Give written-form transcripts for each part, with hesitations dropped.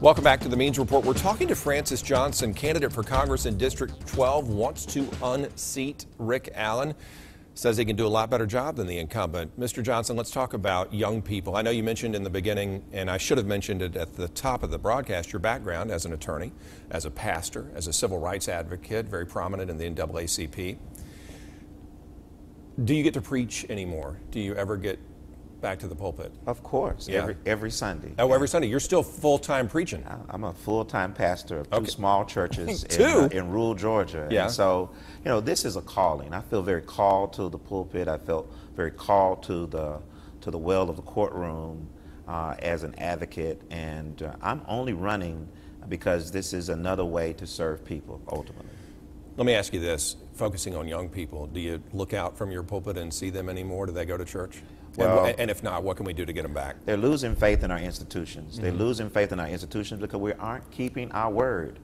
Welcome back to the Means Report. We're talking to Francis Johnson, candidate for Congress in District 12, wants to unseat Rick Allen. Says he can do a lot better job than the incumbent. Mr. Johnson, let's talk about young people. I know you mentioned in the beginning, and I should have mentioned it at the top of the broadcast, your background as an attorney, as a pastor, as a civil rights advocate, very prominent in the NAACP. Do you get to preach anymore? Do you ever get back to the pulpit? Of course, Yeah. every Sunday. Oh, every Sunday. You're still full-time preaching. I'm a full-time pastor of two Okay. small churches Two? in rural Georgia. Yeah. And so, you know, this is a calling. I feel very called to the pulpit. I felt very called to the well of the courtroom as an advocate. And I'm only running because this is another way to serve people, ultimately. Let me ask you this, focusing on young people, do you look out from your pulpit and see them anymore? Do they go to church? Well, and if not, what can we do to get them back? They're losing faith in our institutions. They're losing faith in our institutions because we aren't keeping our word.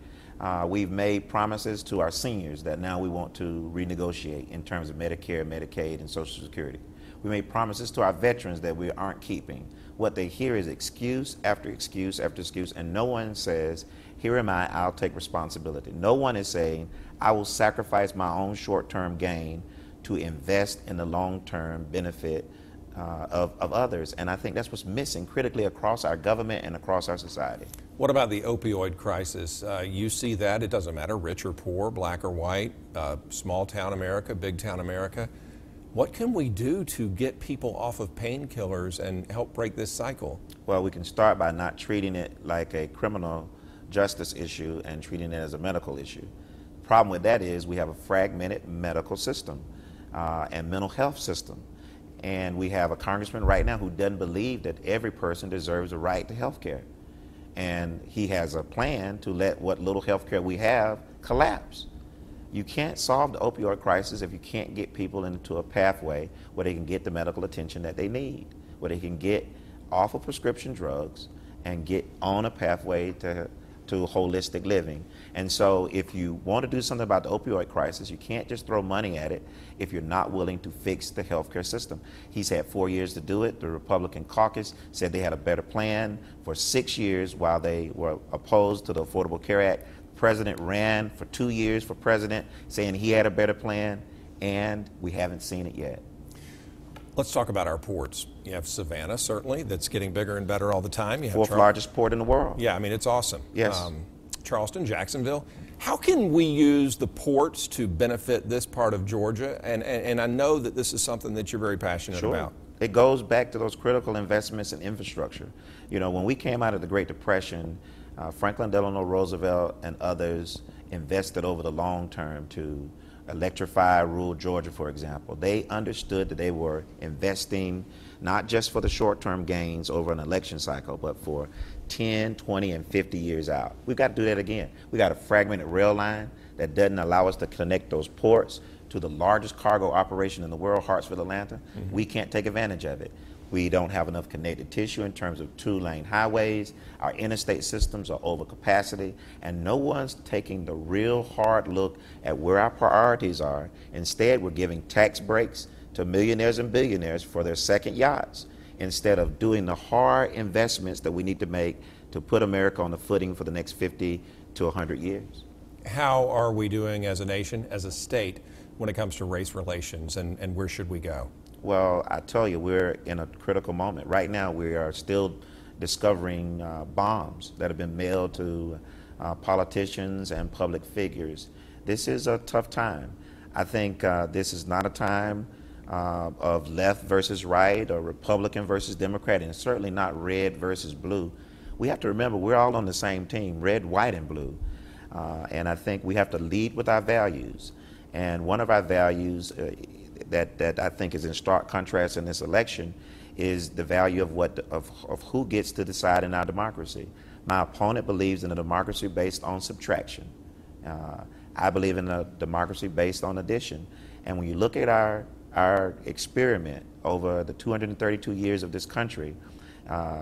We've made promises to our seniors that now we want to renegotiate in terms of Medicare, Medicaid, and Social Security. We made promises to our veterans that we aren't keeping. What they hear is excuse after excuse after excuse, and no one says, here am I, I'll take responsibility. No one is saying, I will sacrifice my own short-term gain to invest in the long-term benefit of others. And I think that's what's missing critically across our government and across our society. What about the opioid crisis? You see that, it doesn't matter, rich or poor, black or white, small town America, big town America. What can we do to get people off of painkillers and help break this cycle? Well, we can start by not treating it like a criminal justice issue and treating it as a medical issue. The problem with that is we have a fragmented medical system and mental health system. And we have a congressman right now who doesn't believe that every person deserves a right to health care. And he has a plan to let what little health care we have collapse. You can't solve the opioid crisis if you can't get people into a pathway where they can get the medical attention that they need, where they can get off of prescription drugs and get on a pathway to holistic living. And so if you want to do something about the opioid crisis, you can't just throw money at it if you're not willing to fix the healthcare system. He's had 4 years to do it. The Republican caucus said they had a better plan for 6 years while they were opposed to the Affordable Care Act. The president ran for 2 years for president saying he had a better plan, and we haven't seen it yet. Let's talk about our ports. You have Savannah, certainly, that's getting bigger and better all the time. You have Fourth largest port in the world. Yeah, I mean, it's awesome. Yes. Charleston, Jacksonville. How can we use the ports to benefit this part of Georgia? And I know that this is something that you're very passionate about. It goes back to those critical investments in infrastructure. You know, when we came out of the Great Depression, Franklin Delano Roosevelt and others invested over the long term to electrify rural Georgia, for example. They understood that they were investing not just for the short-term gains over an election cycle, but for 10, 20, and 50 years out. We've got to do that again. We got a fragmented rail line that doesn't allow us to connect those ports to the largest cargo operation in the world, Hartsville, Atlanta. We can't take advantage of it. We don't have enough connected tissue in terms of 2-lane highways. Our interstate systems are over capacity, and no one's taking the real hard look at where our priorities are. Instead, we're giving tax breaks to millionaires and billionaires for their second yachts, instead of doing the hard investments that we need to make to put America on the footing for the next 50 to 100 years. How are we doing as a nation, as a state, when it comes to race relations, and where should we go? Well, I tell you, we're in a critical moment. Right now, we are still discovering bombs that have been mailed to politicians and public figures. This is a tough time. I think this is not a time of left versus right or Republican versus Democrat, and certainly not red versus blue. We have to remember we're all on the same team, red, white, and blue. And I think we have to lead with our values. And one of our values that I think is in stark contrast in this election is the value of who gets to decide in our democracy. My opponent believes in a democracy based on subtraction. I believe in a democracy based on addition. And when you look at our experiment over the 232 years of this country,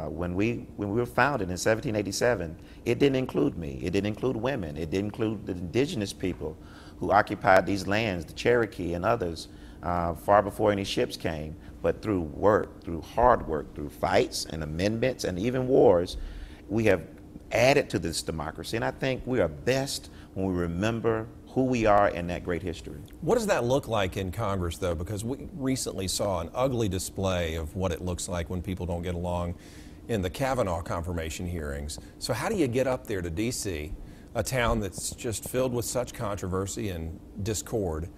when we were founded in 1787, it didn't include me. It didn't include women. It didn't include the indigenous people who occupied these lands, the Cherokee and others, far before any ships came. But through work, through hard work, through fights and amendments and even wars, we have added to this democracy. And I think we are best when we remember who we are in that great history. What does that look like in Congress, though? Because we recently saw an ugly display of what it looks like when people don't get along in the Kavanaugh confirmation hearings. So how do you get up there to D.C., a town that's just filled with such controversy and discord,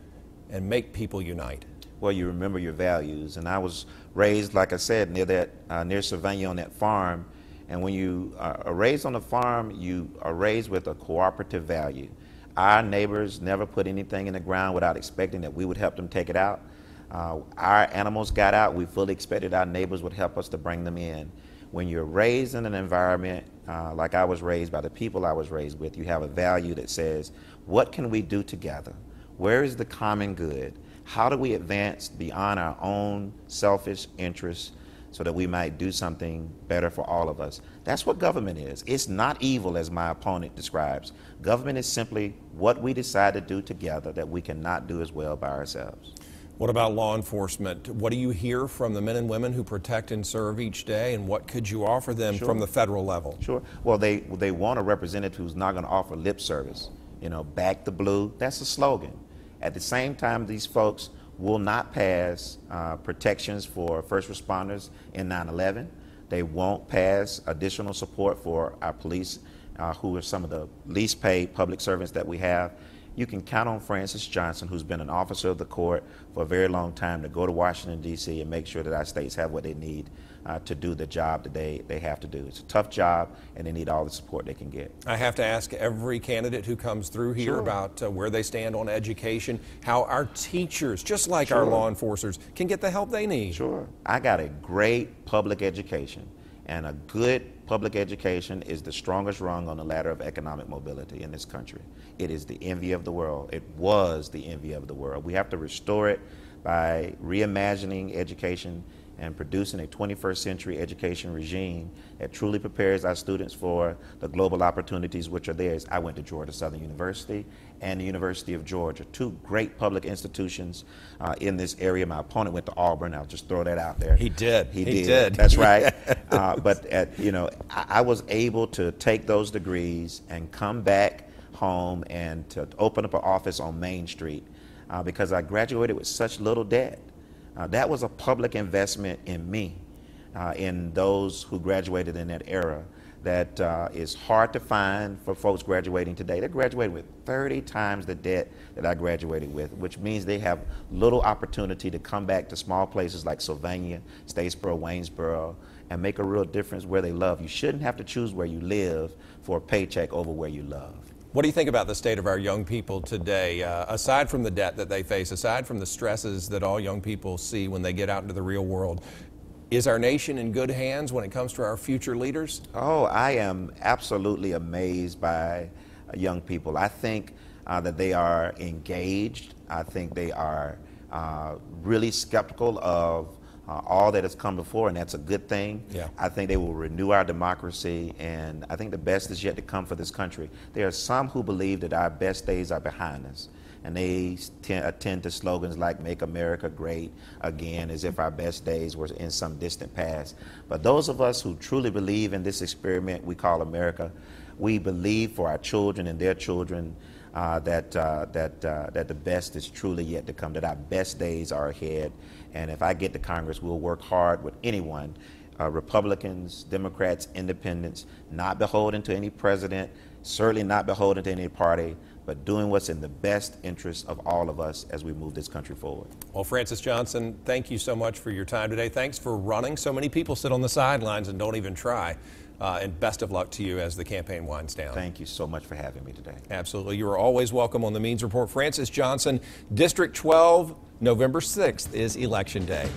and make people unite? Well, you remember your values. And I was raised, like I said, near Sylvania on that farm. And when you are raised on a farm, you are raised with a cooperative value. Our neighbors never put anything in the ground without expecting that we would help them take it out. Our animals got out. We fully expected our neighbors would help us to bring them in. When you're raised in an environment like I was raised by the people I was raised with, you have a value that says, what can we do together? Where is the common good? How do we advance beyond our own selfish interests so that we might do something better for all of us? That's what government is. It's not evil, as my opponent describes. Government is simply what we decide to do together that we cannot do as well by ourselves. What about law enforcement? What do you hear from the men and women who protect and serve each day, and what could you offer them from the federal level? Sure. Well, they want a representative who's not going to offer lip service. You know, back the blue, that's a slogan. At the same time, these folks will not pass protections for first responders in 9/11. They won't pass additional support for our police, who are some of the least paid public servants that we have. You can count on Francis Johnson, who's been an officer of the court for a very long time, to go to Washington, D.C. and make sure that our states have what they need to do the job that they have to do. It's a tough job, and they need all the support they can get. I have to ask every candidate who comes through here about where they stand on education, how our teachers, just like our law enforcers, can get the help they need. Sure. I got a great public education, and a good public education is the strongest rung on the ladder of economic mobility in this country. It is the envy of the world. It was the envy of the world. We have to restore it by reimagining education and producing a 21st century education regime that truly prepares our students for the global opportunities which are theirs. I went to Georgia Southern University and the University of Georgia, two great public institutions in this area. My opponent went to Auburn. I'll just throw that out there. He did. He did. That's right. But you know, I was able to take those degrees and come back home and to open up an office on Main Street because I graduated with such little debt. That was a public investment in me, in those who graduated in that era. That is hard to find for folks graduating today. They graduated with 30 times the debt that I graduated with, which means they have little opportunity to come back to small places like Sylvania, Statesboro, Waynesboro, and make a real difference where they love. You shouldn't have to choose where you live for a paycheck over where you love. What do you think about the state of our young people today, aside from the debt that they face, aside from the stresses that all young people see when they get out into the real world? Is our nation in good hands when it comes to our future leaders? Oh, I am absolutely amazed by young people. I think that they are engaged. I think they are really skeptical of all that has come before, and that's a good thing. Yeah. I think they will renew our democracy, and I think the best is yet to come for this country. There are some who believe that our best days are behind us, and they attend to slogans like "Make America Great Again," as if our best days were in some distant past. But those of us who truly believe in this experiment we call America, we believe for our children and their children that the best is truly yet to come, that our best days are ahead. And if I get to Congress, we'll work hard with anyone, Republicans, Democrats, Independents, not beholden to any president, certainly not beholden to any party, but doing what's in the best interest of all of us as we move this country forward. Well, Francis Johnson, thank you so much for your time today. Thanks for running. So many people sit on the sidelines and don't even try. And best of luck to you as the campaign winds down. Thank you so much for having me today. Absolutely. You are always welcome on the Means Report. Francis Johnson, District 12, November 6th is Election Day.